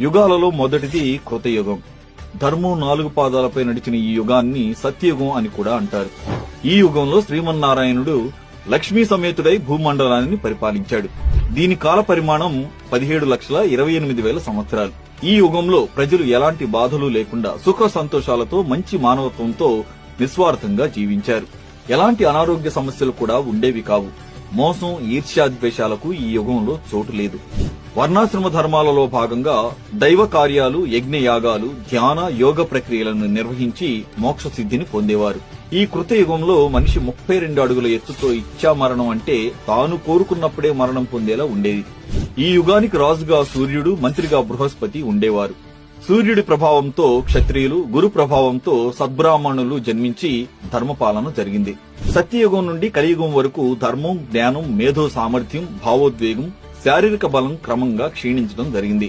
యుగాలలో మొదటిది కృతయుగం. ధర్మం 4 పాదాలపై నడిచిన ఈ యుగాన్ని సత్యయుగం అని కూడా అంటారు. ఈ యుగంలో శ్రీమన్నారాయణుడు లక్ష్మీ సమేతుడై భూమండలాన్ని పరిపాలించాడు. దీని కాల పరిమాణం 17,28,000 సంవత్సరాలు. ఈ యుగంలో ప్రజలు ఎలాంటి బాధలు లేకుండా సుఖ సంతోషాలతో మంచి మానవత్వంతో నిస్వార్థంగా జీవించారు. ఎలాంటి అనారోగ్య సమస్యలు కూడా ఉండేవి కావు. మోసం, ఈర్ష్యాద్వేషాలకు ఈ యుగంలో చోటు లేదు. వర్ణాశ్రమ ధర్మాలలో భాగంగా దైవ కార్యాలు, యజ్ఞయాగాలు, ధ్యాన, యోగ ప్రక్రియలను నిర్వహించి మోక్ష సిద్ధిని పొందేవారు. ఈ కృతయుగంలో మనిషి 32 అడుగుల ఎత్తుతో ఇచ్చా మరణం అంటే తాను కోరుకున్నప్పుడే మరణం పొందేలా ఉండేది. ఈ యుగానికి రాజుగా సూర్యుడు, మంత్రిగా బృహస్పతి ఉండేవారు. సూర్యుడి ప్రభావంతో క్షత్రియులు, గురు ప్రభావంతో సద్బ్రాహ్మణులు జన్మించి ధర్మపాలన జరిగింది. సత్యయుగం నుండి కలియుగం వరకు ధర్మం, జ్ఞానం, మేధో సామర్థ్యం, భావోద్వేగం, శారీరక బలం క్రమంగా క్షీణించడం జరిగింది.